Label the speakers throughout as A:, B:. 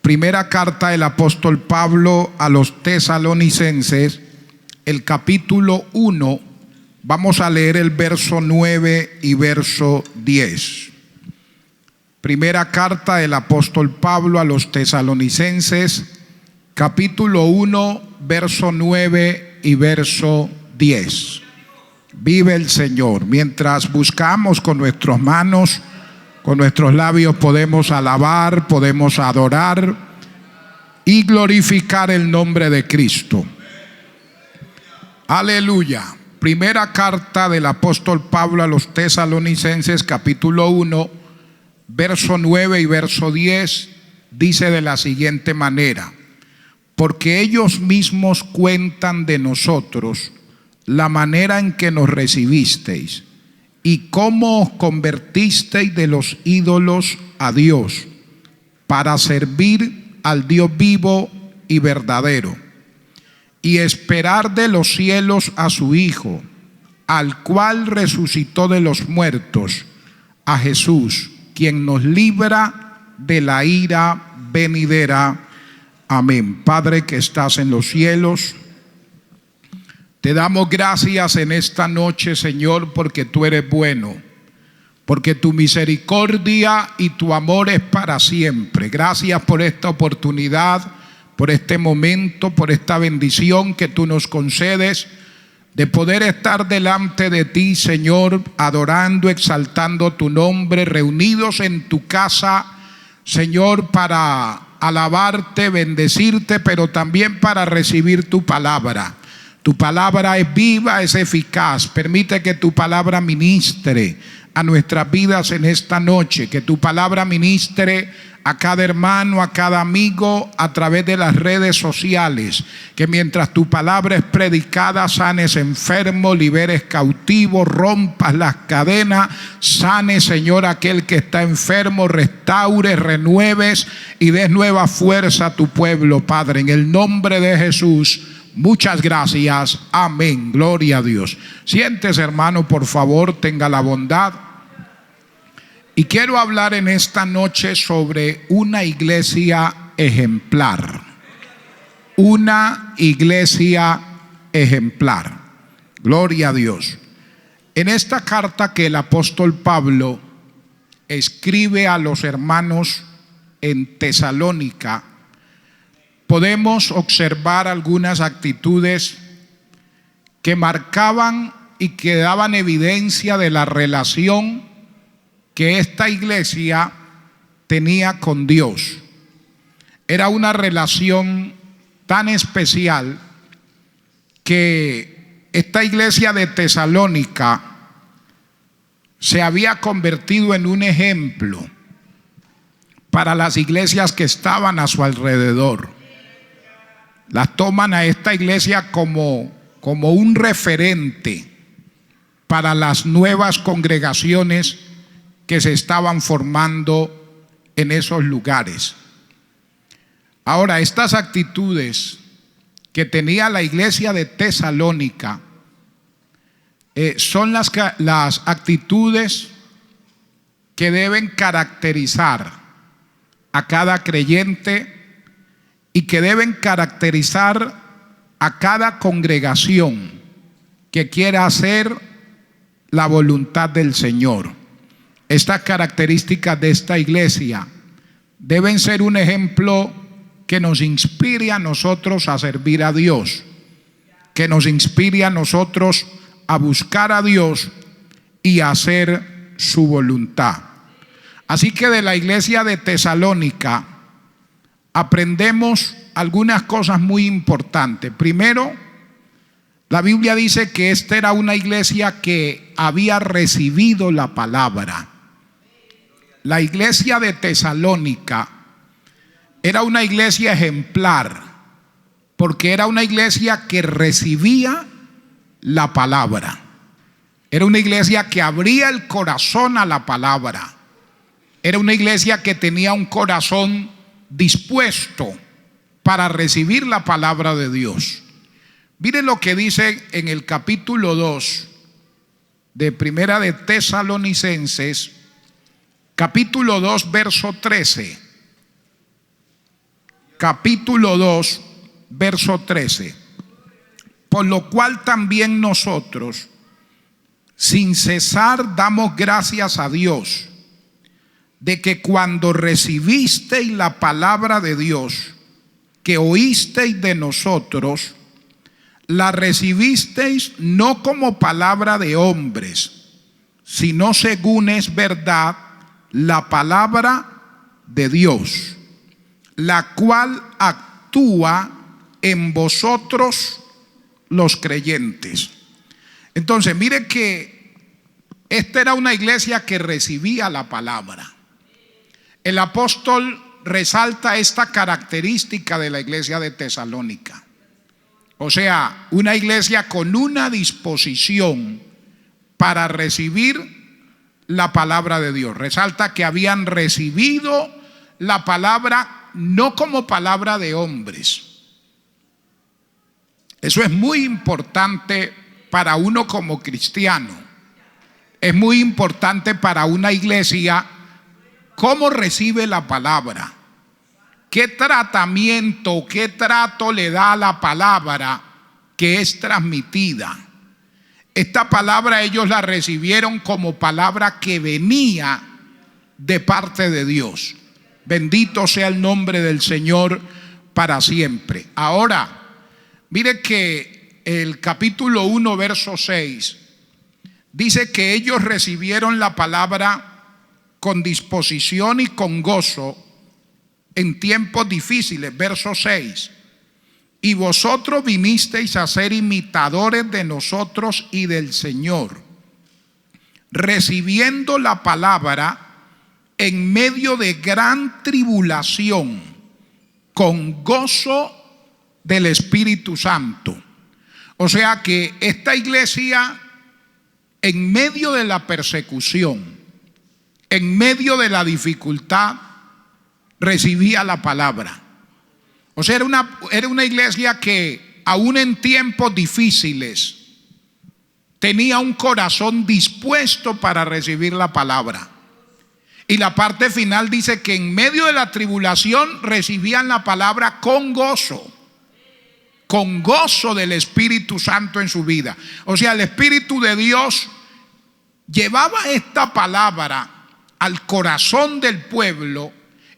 A: Primera carta del apóstol Pablo a los tesalonicenses, el capítulo 1, vamos a leer el verso 9 y verso 10. Primera carta del apóstol Pablo a los tesalonicenses, capítulo 1, verso 9 y verso 10. Vive el Señor. Mientras buscamos con nuestras manos, con nuestros labios, podemos alabar, podemos adorar y glorificar el nombre de Cristo. Aleluya. Primera carta del apóstol Pablo a los tesalonicenses, capítulo 1, verso 9 y verso 10, dice de la siguiente manera: porque ellos mismos cuentan de nosotros la manera en que nos recibisteis y cómo os convertisteis de los ídolos a Dios, para servir al Dios vivo y verdadero, y esperar de los cielos a su Hijo, al cual resucitó de los muertos, a Jesús, quien nos libra de la ira venidera. Amén. Padre que estás en los cielos, te damos gracias en esta noche, Señor, porque tú eres bueno, porque tu misericordia y tu amor es para siempre. Gracias por esta oportunidad, por este momento, por esta bendición que tú nos concedes de poder estar delante de ti, Señor, adorando, exaltando tu nombre, reunidos en tu casa, Señor, para alabarte, bendecirte, pero también para recibir tu palabra. Tu palabra es viva, es eficaz. Permite que tu palabra ministre a nuestras vidas en esta noche, que tu palabra ministre a cada hermano, a cada amigo a través de las redes sociales, que mientras tu palabra es predicada, sanes enfermos, liberes cautivos, rompas las cadenas, sanes, Señor, aquel que está enfermo, restaures, renueves y des nueva fuerza a tu pueblo, Padre, en el nombre de Jesús. Muchas gracias. Amén. Gloria a Dios. Siéntese, hermano, por favor, tenga la bondad. Y quiero hablar en esta noche sobre una iglesia ejemplar. Una iglesia ejemplar. Gloria a Dios. En esta carta que el apóstol Pablo escribe a los hermanos en Tesalónica, podemos observar algunas actitudes que marcaban y que daban evidencia de la relación que esta iglesia tenía con Dios. Era una relación tan especial que esta iglesia de Tesalónica se había convertido en un ejemplo para las iglesias que estaban a su alrededor. Las toman a esta iglesia como un referente para las nuevas congregaciones que se estaban formando en esos lugares. Ahora, estas actitudes que tenía la iglesia de Tesalónica son las actitudes que deben caracterizar a cada creyente y que deben caracterizar a cada congregación que quiera hacer la voluntad del Señor. Estas características de esta iglesia deben ser un ejemplo que nos inspire a nosotros a servir a Dios, que nos inspire a nosotros a buscar a Dios y a hacer su voluntad. Así que de la iglesia de Tesalónica aprendemos algunas cosas muy importantes. Primero, la Biblia dice que esta era una iglesia que había recibido la palabra. La iglesia de Tesalónica era una iglesia ejemplar, porque era una iglesia que recibía la palabra. Era una iglesia que abría el corazón a la palabra. Era una iglesia que tenía un corazón dispuesto para recibir la palabra de Dios. Miren lo que dice en el capítulo 2 de Primera de Tesalonicenses, capítulo 2, verso 13. capítulo 2, verso 13. Por lo cual también nosotros, sin cesar, damos gracias a Dios de que cuando recibisteis la palabra de Dios, que oísteis de nosotros, la recibisteis no como palabra de hombres, sino según es verdad la palabra de Dios, la cual actúa en vosotros los creyentes. Entonces, mire que esta era una iglesia que recibía la palabra. El apóstol resalta esta característica de la iglesia de Tesalónica. O sea, una iglesia con una disposición para recibir la palabra de Dios. Resalta que habían recibido la palabra no como palabra de hombres. Eso es muy importante para uno como cristiano. Es muy importante para una iglesia cómo recibe la palabra. ¿Qué tratamiento, qué trato le da a la palabra que es transmitida? Esta palabra ellos la recibieron como palabra que venía de parte de Dios. Bendito sea el nombre del Señor para siempre. Ahora, mire que el capítulo 1, verso 6, dice que ellos recibieron la palabra con disposición y con gozo en tiempos difíciles. Verso 6. Y vosotros vinisteis a ser imitadores de nosotros y del Señor, recibiendo la palabra en medio de gran tribulación, con gozo del Espíritu Santo. O sea que esta iglesia, en medio de la persecución, en medio de la dificultad, recibía la palabra. O sea, era una iglesia que aún en tiempos difíciles tenía un corazón dispuesto para recibir la palabra. Y la parte final dice que en medio de la tribulación recibían la palabra con gozo del Espíritu Santo en su vida. O sea, el Espíritu de Dios llevaba esta palabra al corazón del pueblo,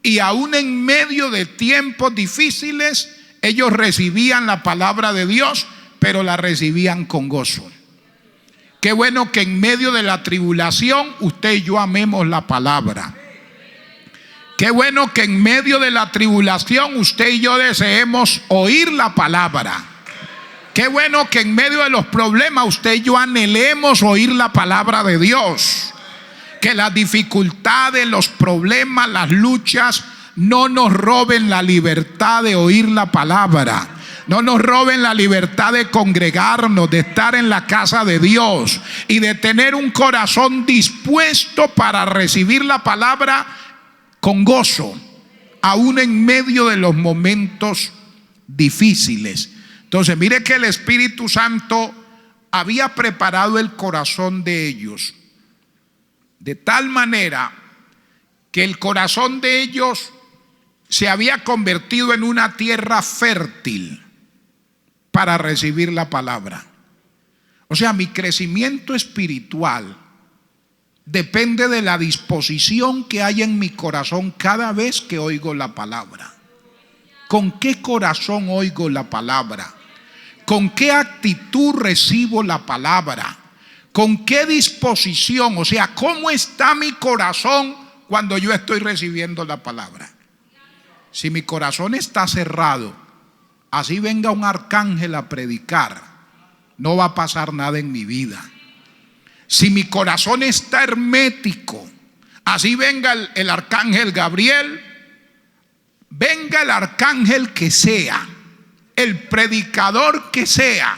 A: y aún en medio de tiempos difíciles ellos recibían la palabra de Dios, pero la recibían con gozo. Qué bueno que en medio de la tribulación usted y yo amemos la palabra. Qué bueno que en medio de la tribulación usted y yo deseemos oír la palabra. Qué bueno que en medio de los problemas usted y yo anhelemos oír la palabra de Dios. Que las dificultades, los problemas, las luchas no nos roben la libertad de oír la palabra. No nos roben la libertad de congregarnos, de estar en la casa de Dios y de tener un corazón dispuesto para recibir la palabra con gozo, aún en medio de los momentos difíciles. Entonces, mire que el Espíritu Santo había preparado el corazón de ellos de tal manera que el corazón de ellos se había convertido en una tierra fértil para recibir la palabra. O sea, mi crecimiento espiritual depende de la disposición que hay en mi corazón cada vez que oigo la palabra. ¿Con qué corazón oigo la palabra? ¿Con qué actitud recibo la palabra? ¿Con qué disposición? O sea, ¿cómo está mi corazón cuando yo estoy recibiendo la palabra? Si mi corazón está cerrado, así venga un arcángel a predicar, no va a pasar nada en mi vida. Si mi corazón está hermético, así venga el arcángel Gabriel, venga el arcángel que sea, el predicador que sea,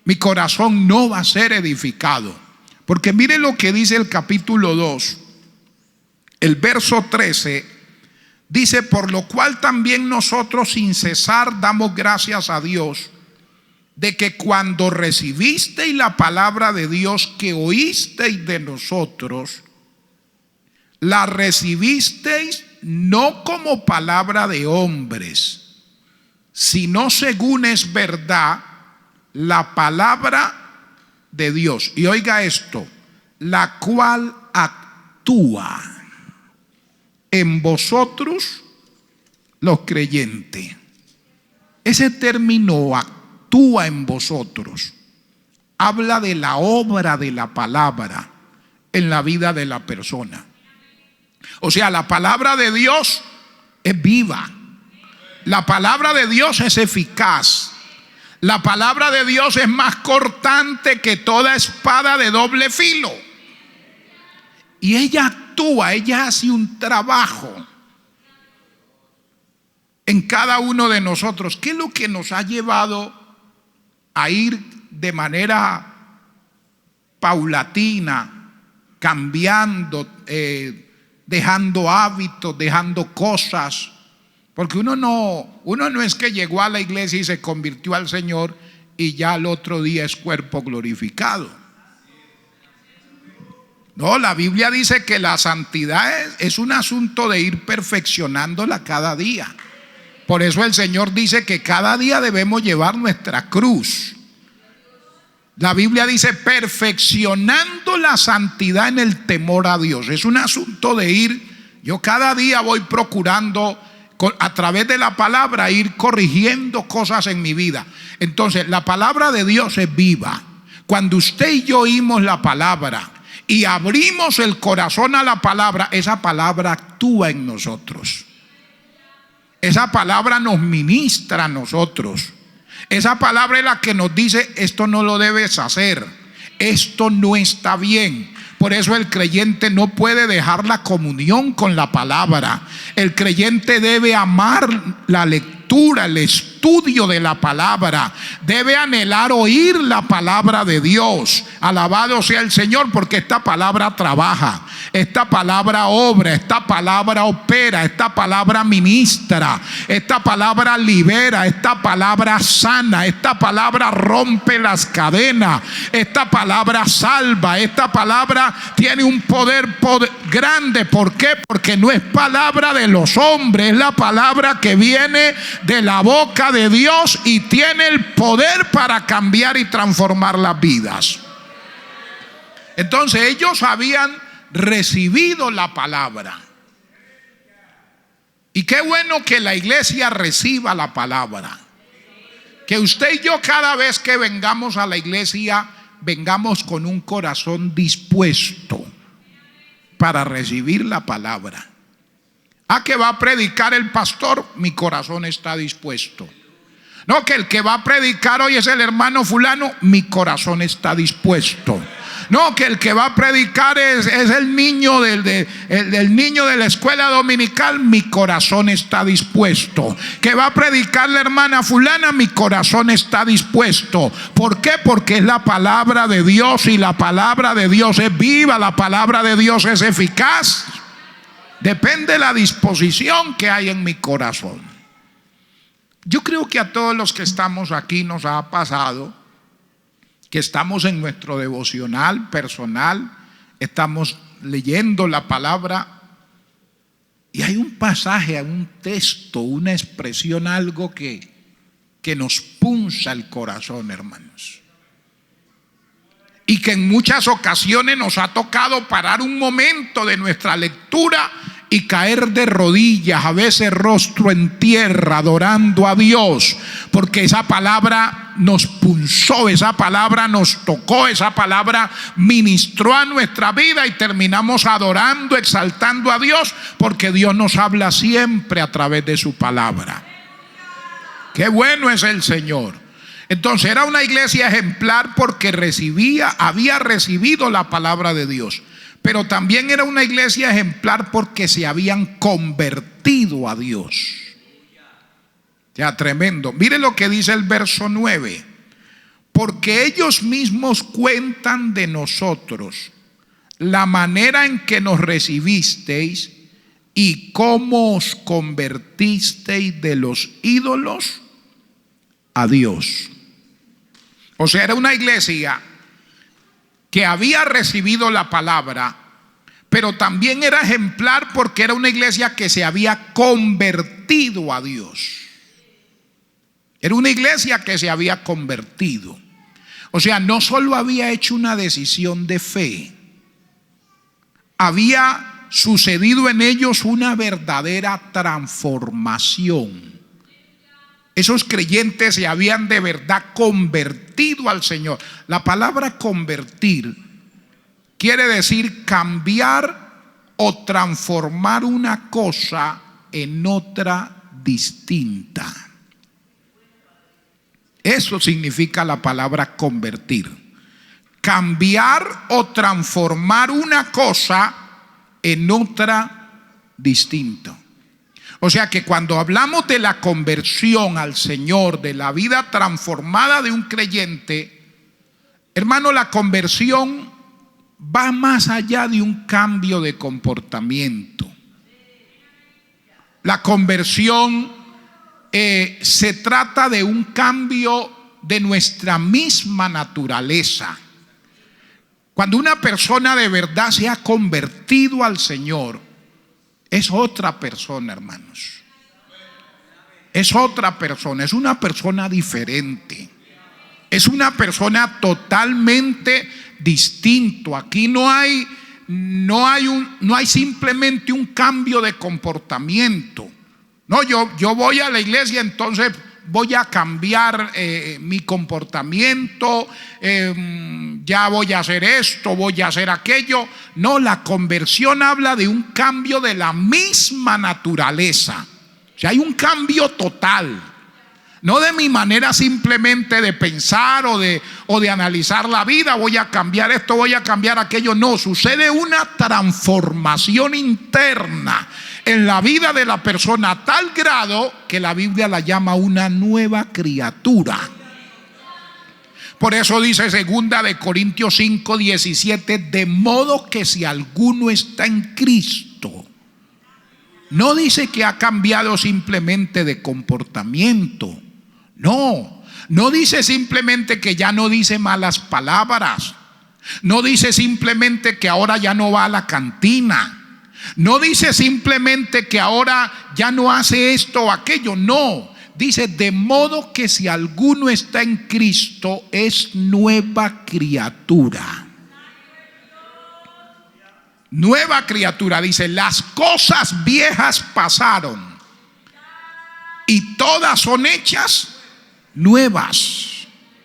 A: mi corazón no va a ser edificado. Porque mire lo que dice el capítulo 2, el verso 13, dice: por lo cual también nosotros sin cesar damos gracias a Dios de que cuando recibisteis la palabra de Dios que oísteis de nosotros, la recibisteis no como palabra de hombres, sino según es verdad la palabra de Dios. Y oiga esto, la cual actúa en vosotros los creyentes. Ese término actúa en vosotros habla de la obra de la palabra en la vida de la persona. O sea, la palabra de Dios es viva. La palabra de Dios es eficaz. La palabra de Dios es más cortante que toda espada de doble filo. Y ella actúa, ella hace un trabajo en cada uno de nosotros. ¿Qué es lo que nos ha llevado a ir de manera paulatina, cambiando, dejando hábitos, dejando cosas? Porque uno no es que llegó a la iglesia y se convirtió al Señor y ya al otro día es cuerpo glorificado. No, la Biblia dice que la santidad es un asunto de ir perfeccionándola cada día. Por eso el Señor dice que cada día debemos llevar nuestra cruz. La Biblia dice perfeccionando la santidad en el temor a Dios. Es un asunto de ir, yo cada día voy procurando a través de la palabra ir corrigiendo cosas en mi vida. Entonces la palabra de Dios es viva. Cuando usted y yo oímos la palabra y abrimos el corazón a la palabra, esa palabra actúa en nosotros. Esa palabra nos ministra a nosotros. Esa palabra es la que nos dice: esto no lo debes hacer, esto no está bien. Por eso el creyente no puede dejar la comunión con la palabra. El creyente debe amar la lectura, el estudio de la palabra. Debe anhelar oír la palabra de Dios. Alabado sea el Señor, porque esta palabra trabaja, esta palabra obra, esta palabra opera, esta palabra ministra, esta palabra libera, esta palabra sana, esta palabra rompe las cadenas, esta palabra salva, esta palabra tiene un poder grande. ¿Por qué? Porque no es palabra de los hombres, es la palabra que viene de la boca de Dios y tiene el poder para cambiar y transformar las vidas. Entonces ellos habían recibido la palabra. Y qué bueno que la iglesia reciba la palabra. Que usted y yo cada vez que vengamos a la iglesia, vengamos con un corazón dispuesto para recibir la palabra. ¿A qué va a predicar el pastor? Mi corazón está dispuesto. No, que el que va a predicar hoy es el hermano fulano, mi corazón está dispuesto. No, que el que va a predicar es el niño el niño de la escuela dominical, mi corazón está dispuesto. Que va a predicar la hermana fulana, mi corazón está dispuesto. ¿Por qué? Porque es la palabra de Dios y la palabra de Dios es viva, la palabra de Dios es eficaz. Depende de la disposición que hay en mi corazón. Yo creo que a todos los que estamos aquí nos ha pasado que estamos en nuestro devocional personal, estamos leyendo la palabra y hay un pasaje, un texto, una expresión, algo que nos punza el corazón, hermanos. Y que en muchas ocasiones nos ha tocado parar un momento de nuestra lectura y caer de rodillas, a veces rostro en tierra, adorando a Dios, porque esa palabra nos punzó, esa palabra nos tocó, esa palabra ministró a nuestra vida y terminamos adorando, exaltando a Dios, porque Dios nos habla siempre a través de su palabra. Qué bueno es el Señor. Entonces era una iglesia ejemplar porque había recibido la palabra de Dios. Pero también era una iglesia ejemplar porque se habían convertido a Dios. Ya, tremendo. Mire lo que dice el verso 9. Porque ellos mismos cuentan de nosotros la manera en que nos recibisteis y cómo os convertisteis de los ídolos a Dios. O sea, era una iglesia que había recibido la palabra, pero también era ejemplar porque era una iglesia que se había convertido a Dios. Era una iglesia que se había convertido. O sea, no solo había hecho una decisión de fe, había sucedido en ellos una verdadera transformación. Esos creyentes se habían de verdad convertido al Señor. La palabra convertir quiere decir cambiar o transformar una cosa en otra distinta. Eso significa la palabra convertir. Cambiar o transformar una cosa en otra distinta. O sea que cuando hablamos de la conversión al Señor, de la vida transformada de un creyente, hermano, la conversión va más allá de un cambio de comportamiento. La conversión se trata de un cambio de nuestra misma naturaleza. Cuando una persona de verdad se ha convertido al Señor, es otra persona, hermanos. Es otra persona, es una persona diferente. Es una persona totalmente distinto. Aquí no hay simplemente un cambio de comportamiento. No, yo voy a la iglesia, entonces voy a cambiar mi comportamiento, ya voy a hacer esto, voy a hacer aquello. No, la conversión habla de un cambio de la misma naturaleza. O sea, hay un cambio total. No de mi manera simplemente de pensar o de analizar la vida, voy a cambiar esto, voy a cambiar aquello. No, sucede una transformación interna en la vida de la persona a tal grado que la Biblia la llama una nueva criatura. Por eso dice 2 Corintios 5:17, de modo que si alguno está en Cristo, no dice que ha cambiado simplemente de comportamiento. No dice simplemente que ya no dice malas palabras. No dice simplemente que ahora ya no va a la cantina. No dice simplemente que ahora ya no hace esto o aquello. No, dice de modo que si alguno está en Cristo es nueva criatura. Nueva criatura, dice, las cosas viejas pasaron y todas son hechas nuevas.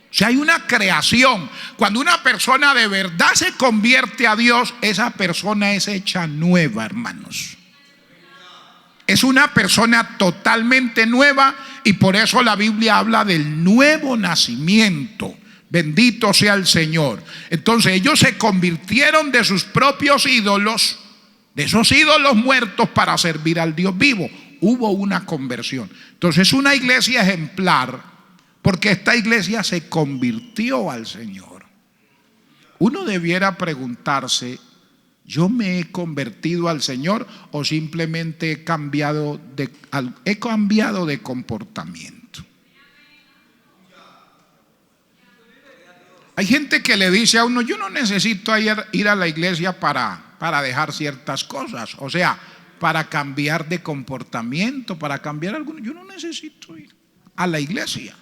A: O sea, hay una creación. Cuando una persona de verdad se convierte a Dios, esa persona es hecha nueva, hermanos. Es una persona totalmente nueva y por eso la Biblia habla del nuevo nacimiento. Bendito sea el Señor. Entonces ellos se convirtieron de sus propios ídolos, de esos ídolos muertos, para servir al Dios vivo. Hubo una conversión. Entonces es una iglesia ejemplar, porque esta iglesia se convirtió al Señor. Uno debiera preguntarse, ¿yo me he convertido al Señor o simplemente he cambiado de comportamiento? Hay gente que le dice a uno, yo no necesito ir a la iglesia para dejar ciertas cosas. O sea, para cambiar de comportamiento, para cambiar alguno. Yo no necesito ir a la iglesia.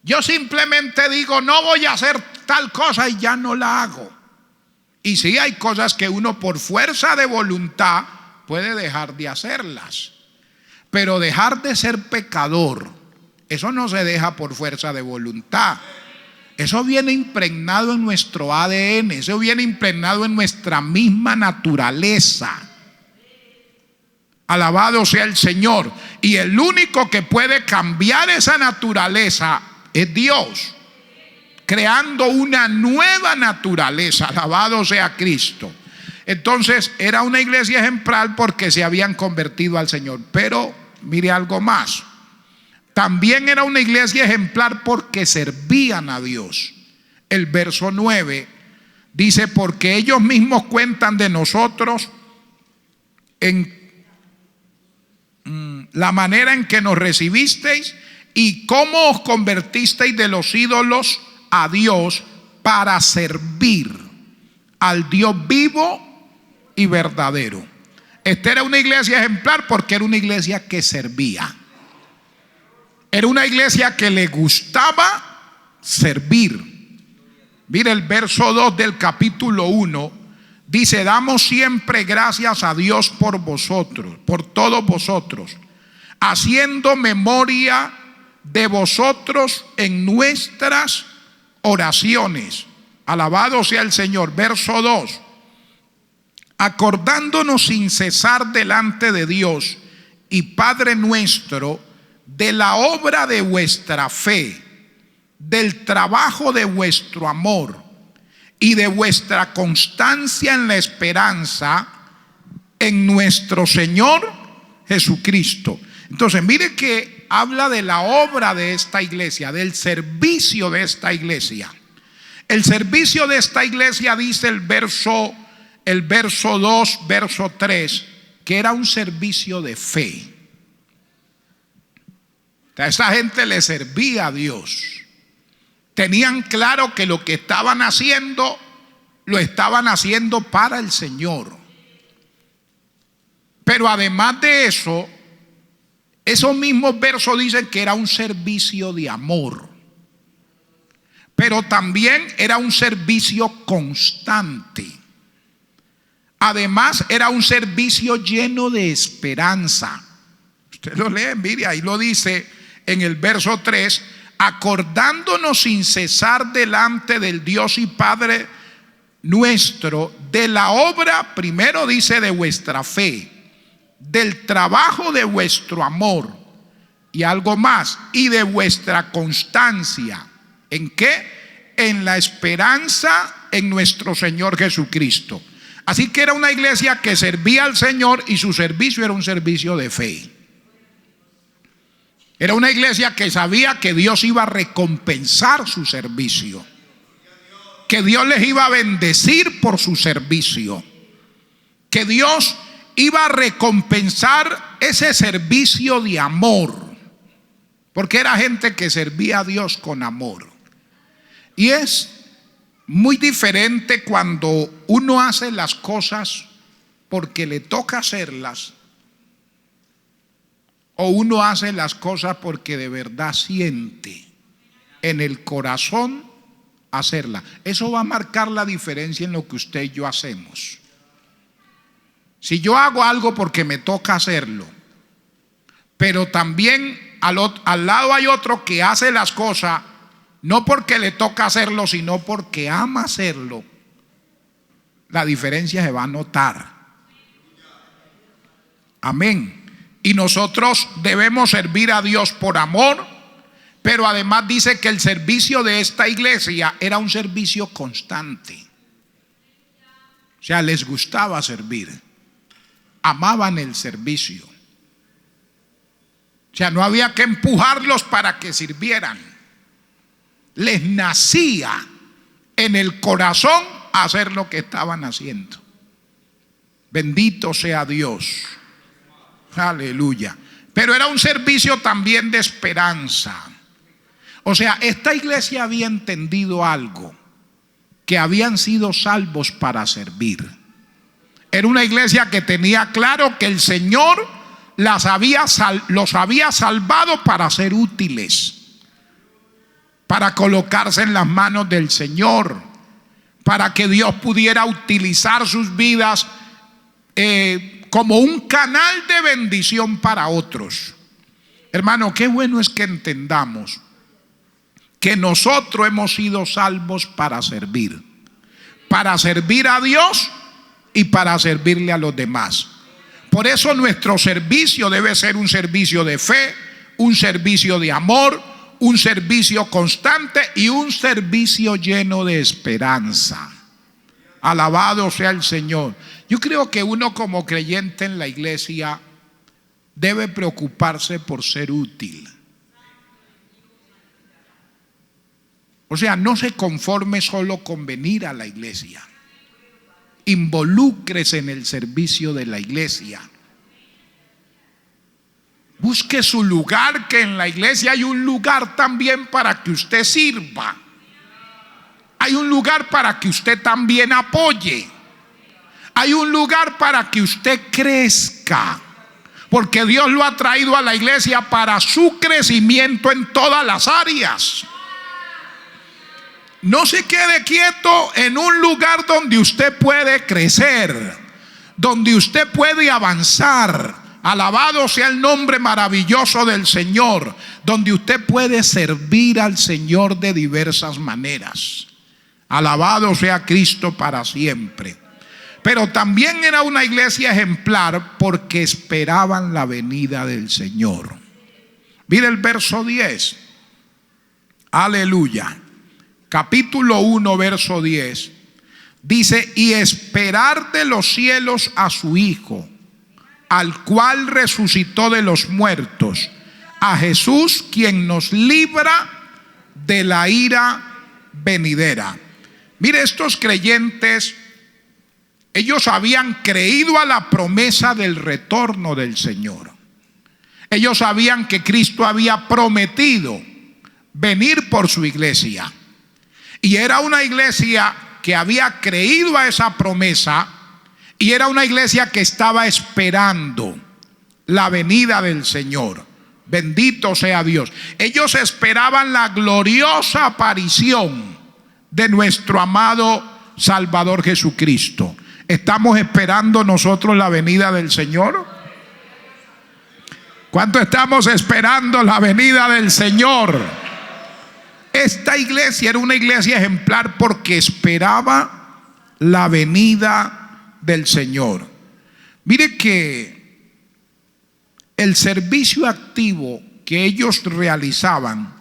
A: Yo simplemente digo, no voy a hacer tal cosa y ya no la hago. Y sí, hay cosas que uno por fuerza de voluntad puede dejar de hacerlas. Pero dejar de ser pecador, eso no se deja por fuerza de voluntad. Eso viene impregnado en nuestro ADN, eso viene impregnado en nuestra misma naturaleza. Alabado sea el Señor. Y el único que puede cambiar esa naturaleza es Dios, creando una nueva naturaleza. Alabado sea Cristo. Entonces era una iglesia ejemplar porque se habían convertido al Señor. Pero mire algo más. También era una iglesia ejemplar porque servían a Dios. El verso 9 dice, porque ellos mismos cuentan de nosotros en la manera en que nos recibisteis y cómo os convertisteis de los ídolos a Dios para servir al Dios vivo y verdadero. Esta era una iglesia ejemplar porque era una iglesia que servía. Era una iglesia que le gustaba servir. Mire el verso 2 del capítulo 1. Dice: damos siempre gracias a Dios por vosotros, por todos vosotros, haciendo memoria de vosotros en nuestras oraciones. Alabado sea el Señor. Verso 2: acordándonos sin cesar delante de Dios y Padre nuestro de la obra de vuestra fe, del trabajo de vuestro amor y de vuestra constancia en la esperanza en nuestro Señor Jesucristo. Entonces mire que habla de la obra de esta iglesia, del servicio de esta iglesia. El servicio de esta iglesia, dice el verso 2, verso 3, que era un servicio de fe. A esa gente le servía a Dios. Tenían claro que lo que estaban haciendo, lo estaban haciendo para el Señor. Pero además de eso, esos mismos versos dicen que era un servicio de amor. Pero también era un servicio constante. Además era un servicio lleno de esperanza. Usted lo lee, mire, ahí lo dice en el verso 3: acordándonos sin cesar delante del Dios y Padre nuestro de la obra, primero dice, de vuestra fe, del trabajo de vuestro amor y algo más, y de vuestra constancia. ¿En qué? En la esperanza en nuestro Señor Jesucristo. Así que era una iglesia que servía al Señor y su servicio era un servicio de fe. Era una iglesia que sabía que Dios iba a recompensar su servicio, que Dios les iba a bendecir por su servicio, que Dios iba a recompensar ese servicio de amor, porque era gente que servía a Dios con amor. Y es muy diferente cuando uno hace las cosas porque le toca hacerlas, o uno hace las cosas porque de verdad siente en el corazón hacerla. Eso va a marcar la diferencia en lo que usted y yo hacemos. Si yo hago algo porque me toca hacerlo, pero también al lado hay otro que hace las cosas no porque le toca hacerlo, sino porque ama hacerlo, la diferencia se va a notar. Amén. Y nosotros debemos servir a Dios por amor, pero además dice que el servicio de esta iglesia era un servicio constante. O sea, les gustaba servir, amaban el servicio. O sea, no había que empujarlos para que sirvieran. Les nacía en el corazón hacer lo que estaban haciendo. Bendito sea Dios. Aleluya. Pero era un servicio también de esperanza. O sea, esta iglesia había entendido algo, que habían sido salvos para servir. Era una iglesia que tenía claro que el Señor los había salvado para ser útiles, para colocarse en las manos del Señor, para que Dios pudiera utilizar sus vidas como un canal de bendición para otros. Hermano, qué bueno es que entendamos que nosotros hemos sido salvos para servir a Dios y para servirle a los demás. Por eso nuestro servicio debe ser un servicio de fe, un servicio de amor, un servicio constante y un servicio lleno de esperanza. Alabado sea el Señor. Yo creo que uno como creyente en la iglesia debe preocuparse por ser útil. O sea, no se conforme solo con venir a la iglesia. Involúcrese en el servicio de la iglesia. Busque su lugar, que en la iglesia hay un lugar también para que usted sirva. Hay un lugar para que usted también apoye. Hay un lugar para que usted crezca, porque Dios lo ha traído a la iglesia para su crecimiento en todas las áreas. No se quede quieto en un lugar donde usted puede crecer, donde usted puede avanzar. Alabado sea el nombre maravilloso del Señor, donde usted puede servir al Señor de diversas maneras. Alabado sea Cristo para siempre. Pero también era una iglesia ejemplar porque esperaban la venida del Señor. Mire el verso 10. Aleluya. Capítulo 1, verso 10. Dice: y esperar de los cielos a su Hijo, al cual resucitó de los muertos, a Jesús, quien nos libra de la ira venidera. Mire, estos creyentes, ellos habían creído a la promesa del retorno del Señor. Ellos sabían que Cristo había prometido venir por su iglesia. Y era una iglesia que había creído a esa promesa, y era una iglesia que estaba esperando la venida del Señor. Bendito sea Dios. Ellos esperaban la gloriosa aparición de nuestro amado Salvador Jesucristo. ¿Estamos esperando nosotros la venida del Señor? ¿Cuánto estamos esperando la venida del Señor? Esta iglesia era una iglesia ejemplar porque esperaba la venida del Señor. Mire que el servicio activo que ellos realizaban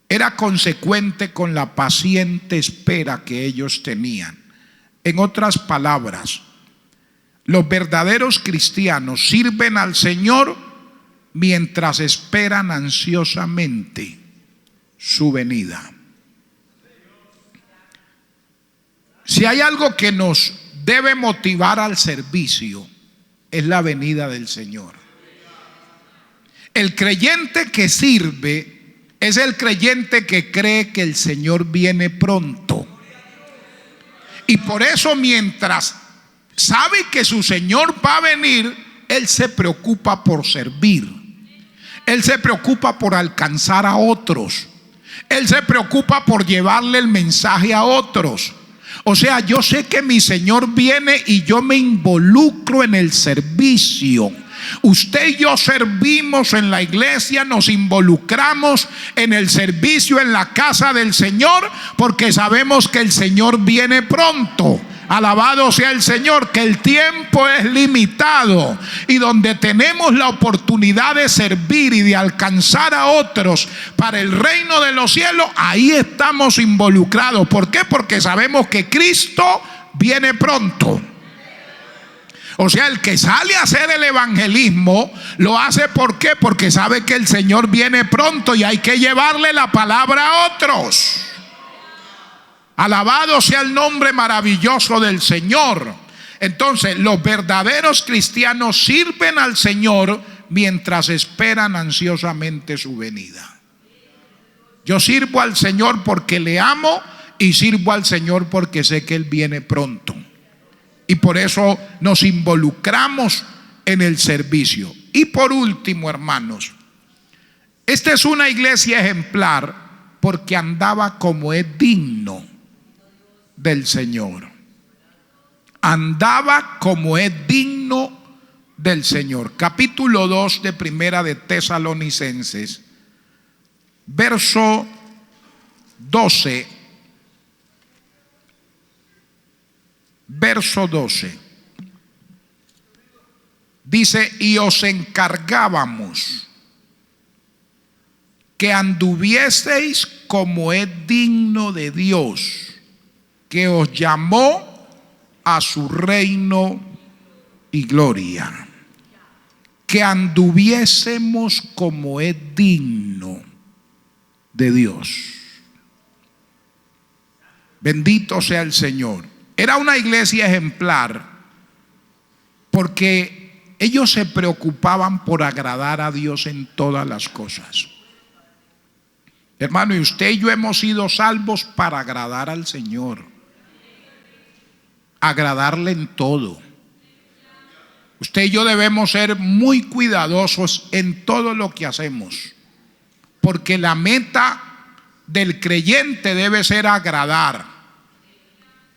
A: era consecuente con la paciente espera que ellos tenían. En otras palabras, los verdaderos cristianos sirven al Señor mientras esperan ansiosamente su venida. Si hay algo que nos debe motivar al servicio, es la venida del Señor. El creyente que sirve es el creyente que cree que el Señor viene pronto. Y por eso, mientras sabe que su Señor va a venir, él se preocupa por servir. Él se preocupa por alcanzar a otros. Él se preocupa por llevarle el mensaje a otros. O sea, yo sé que mi Señor viene y yo me involucro en el servicio. Usted y yo servimos en la iglesia, nos involucramos en el servicio en la casa del Señor, porque sabemos que el Señor viene pronto. Alabado sea el Señor, que el tiempo es limitado, y donde tenemos la oportunidad de servir y de alcanzar a otros para el reino de los cielos, ahí estamos involucrados. ¿Por qué? Porque sabemos que Cristo viene pronto. O sea, el que sale a hacer el evangelismo lo hace, ¿por qué? Porque sabe que el Señor viene pronto y hay que llevarle la palabra a otros. Alabado sea el nombre maravilloso del Señor. Entonces, los verdaderos cristianos sirven al Señor mientras esperan ansiosamente su venida. Yo sirvo al Señor porque le amo, y sirvo al Señor porque sé que Él viene pronto. Y por eso nos involucramos en el servicio. Y por último, hermanos, esta es una iglesia ejemplar porque andaba como es digno del Señor. Andaba como es digno del Señor. Capítulo 2 de Primera de Tesalonicenses, verso 12. Verso 12. Dice: y os encargábamos que anduvieseis como es digno de Dios, que os llamó a su reino y gloria. Que anduviésemos como es digno de Dios. Bendito sea el Señor. Era una iglesia ejemplar porque ellos se preocupaban por agradar a Dios en todas las cosas. Hermano, y usted y yo hemos sido salvos para agradar al Señor. agradarle en todo. Usted y yo debemos ser muy cuidadosos en todo lo que hacemos, porque la meta del creyente debe ser agradar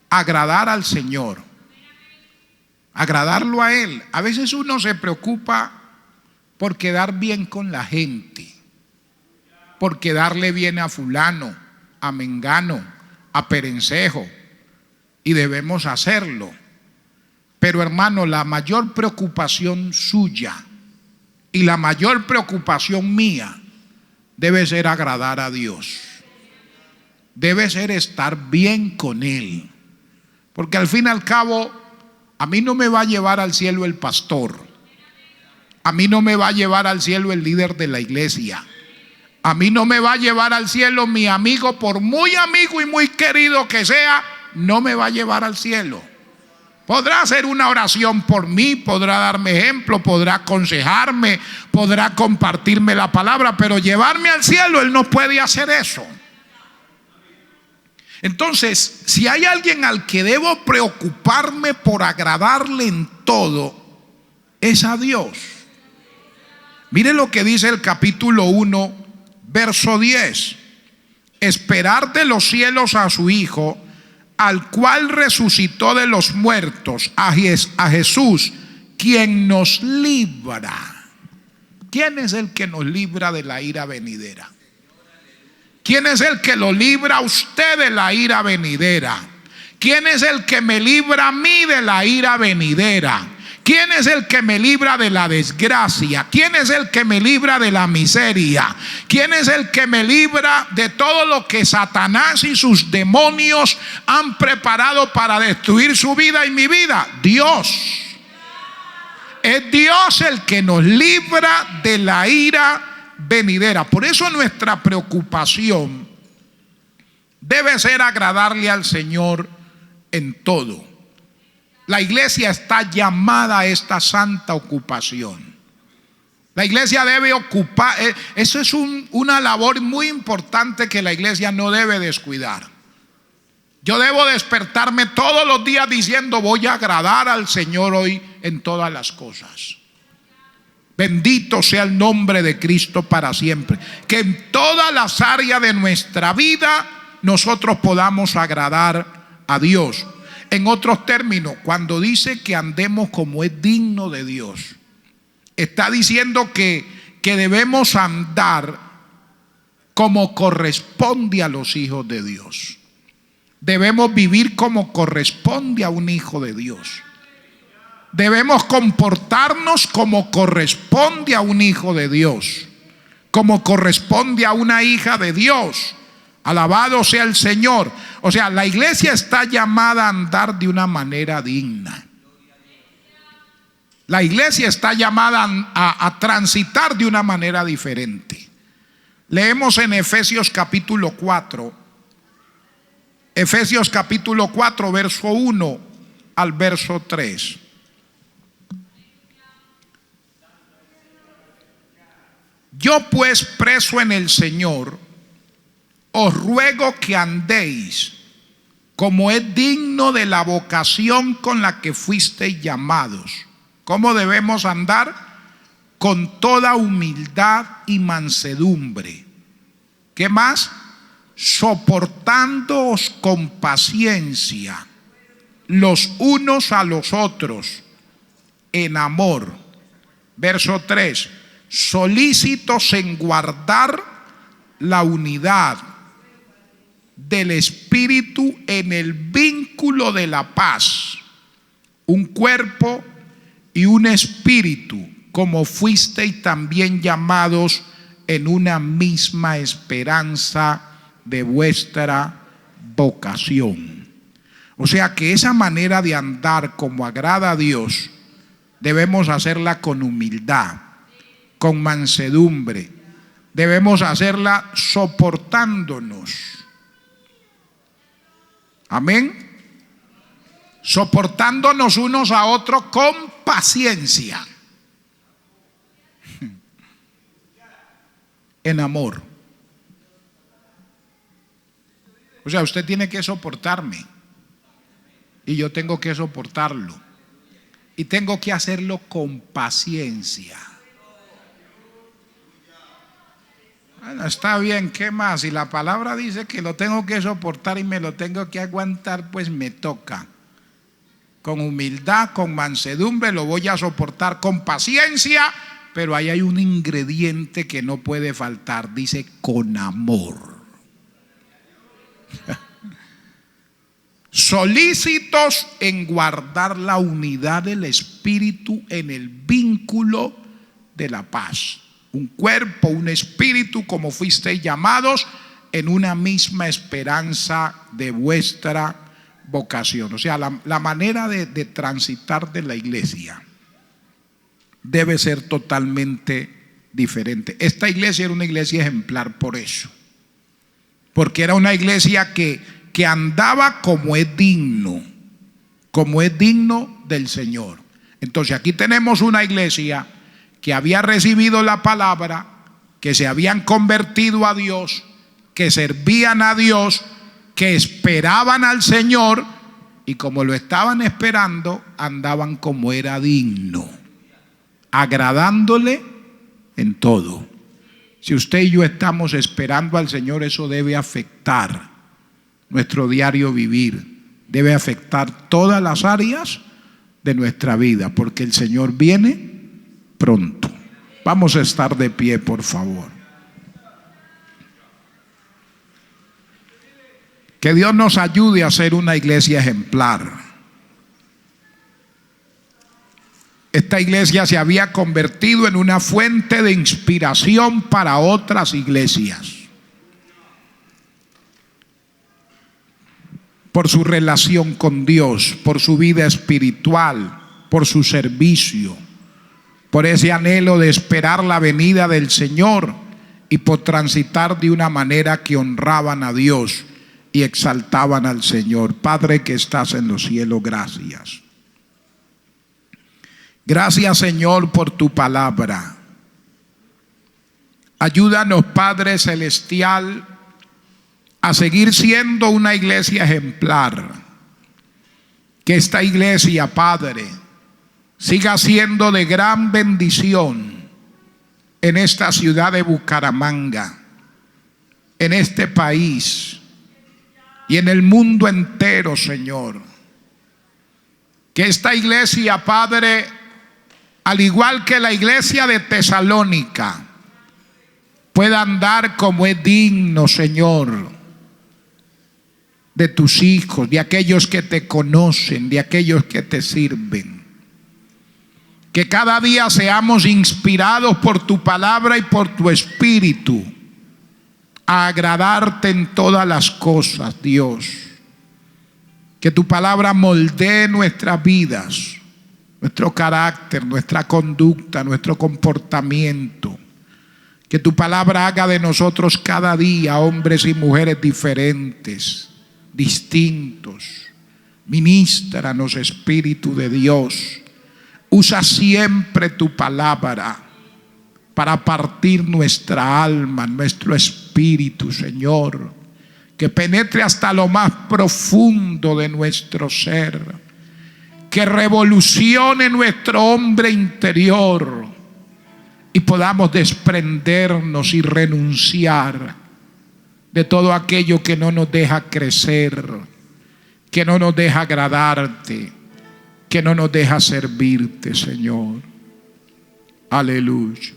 A: al Señor, agradarlo a Él. A veces uno se preocupa por quedar bien con la gente, por quedarle bien a fulano, a mengano, a perencejo, y debemos hacerlo. Pero hermano, la mayor preocupación suya y la mayor preocupación mía debe ser agradar a Dios. Debe ser estar bien con Él. Porque al fin y al cabo, a mí no me va a llevar al cielo el pastor. A mí no me va a llevar al cielo el líder de la iglesia. A mí no me va a llevar al cielo mi amigo, por muy amigo y muy querido que sea, no me va a llevar al cielo. Podrá hacer una oración por mí, podrá darme ejemplo, podrá aconsejarme, podrá compartirme la palabra, pero llevarme al cielo, Él no puede hacer eso. Entonces, si hay alguien al que debo preocuparme por agradarle en todo, es a Dios. Mire lo que dice el capítulo 1, verso 10. Esperar de los cielos a su Hijo, al cual resucitó de los muertos, a Jesús, quien nos libra. ¿Quién es el que nos libra de la ira venidera? ¿Quién es el que lo libra a usted de la ira venidera? ¿Quién es el que me libra a mí de la ira venidera? ¿Quién es el que me libra de la desgracia? ¿Quién es el que me libra de la miseria? ¿Quién es el que me libra de todo lo que Satanás y sus demonios han preparado para destruir su vida y mi vida? Dios. Es Dios el que nos libra de la ira venidera. Por eso nuestra preocupación debe ser agradarle al Señor en todo. La iglesia está llamada a esta santa ocupación. La iglesia debe ocupar, eso es una labor muy importante que la iglesia no debe descuidar. Yo debo despertarme todos los días diciendo: voy a agradar al Señor hoy en todas las cosas. Bendito sea el nombre de Cristo para siempre. Que en todas las áreas de nuestra vida nosotros podamos agradar a Dios. En otros términos, cuando dice que andemos como es digno de Dios, está diciendo que debemos andar como corresponde a los hijos de Dios. Debemos vivir como corresponde a un hijo de Dios. Debemos comportarnos como corresponde a un hijo de Dios, como corresponde a una hija de Dios. Alabado sea el Señor. O sea, la iglesia está llamada a andar de una manera digna. La iglesia está llamada a transitar de una manera diferente. Leemos en Efesios capítulo 4. Efesios capítulo 4, verso 1 al verso 3. Yo pues, preso en el Señor, os ruego que andéis como es digno de la vocación con la que fuisteis llamados. ¿Cómo debemos andar? Con toda humildad y mansedumbre. ¿Qué más? Soportándoos con paciencia los unos a los otros en amor. Verso 3. Solícitos en guardar la unidad del Espíritu en el vínculo de la paz. Un cuerpo y un espíritu, como fuisteis también llamados en una misma esperanza de vuestra vocación. O sea que esa manera de andar como agrada a Dios debemos hacerla con humildad, con mansedumbre. Debemos hacerla soportándonos. Amén. Soportándonos unos a otros con paciencia, en amor. O sea, usted tiene que soportarme. y yo tengo que soportarlo y tengo que hacerlo con paciencia. Bueno, está bien, ¿qué más? Si la palabra dice que lo tengo que soportar y me lo tengo que aguantar, pues me toca. Con humildad, con mansedumbre lo voy a soportar, con paciencia, pero ahí hay un ingrediente que no puede faltar, dice con amor. Solícitos en guardar la unidad del espíritu en el vínculo de la paz. Un cuerpo, un espíritu, como fuisteis llamados, en una misma esperanza de vuestra vocación. O sea, la manera de transitar de la iglesia debe ser totalmente diferente. Esta iglesia era una iglesia ejemplar por eso, porque era una iglesia que andaba como es digno del Señor. Entonces aquí tenemos una iglesia que había recibido la palabra, que se habían convertido a Dios, que servían a Dios, que esperaban al Señor, y como lo estaban esperando, andaban como era digno, agradándole en todo. Si usted y yo estamos esperando al Señor, eso debe afectar nuestro diario vivir, debe afectar todas las áreas de nuestra vida, porque el Señor viene pronto. Vamos a estar de pie, por favor. Que Dios nos ayude a ser una iglesia ejemplar. Esta iglesia se había convertido en una fuente de inspiración para otras iglesias, por su relación con Dios, por su vida espiritual, por su servicio, por ese anhelo de esperar la venida del Señor y por transitar de una manera que honraban a Dios y exaltaban al Señor. Padre que estás en los cielos, gracias. Gracias, Señor, por tu palabra. Ayúdanos, Padre celestial, a seguir siendo una iglesia ejemplar. Que esta iglesia, Padre, siga siendo de gran bendición en esta ciudad de Bucaramanga, en este país y en el mundo entero, Señor. Que esta iglesia, Padre, al igual que la iglesia de Tesalónica, pueda andar como es digno, Señor, de tus hijos, de aquellos que te conocen, de aquellos que te sirven. Que cada día seamos inspirados por tu palabra y por tu espíritu a agradarte en todas las cosas, Dios. Que tu palabra moldee nuestras vidas, nuestro carácter, nuestra conducta, nuestro comportamiento. Que tu palabra haga de nosotros cada día hombres y mujeres diferentes, distintos. Ministranos, Espíritu de Dios. Usa siempre tu palabra para partir nuestra alma, nuestro espíritu, Señor. Que penetre hasta lo más profundo de nuestro ser. Que revolucione nuestro hombre interior y podamos desprendernos y renunciar de todo aquello que no nos deja crecer, que no nos deja agradarte, que no nos deja servirte, Señor. Aleluya.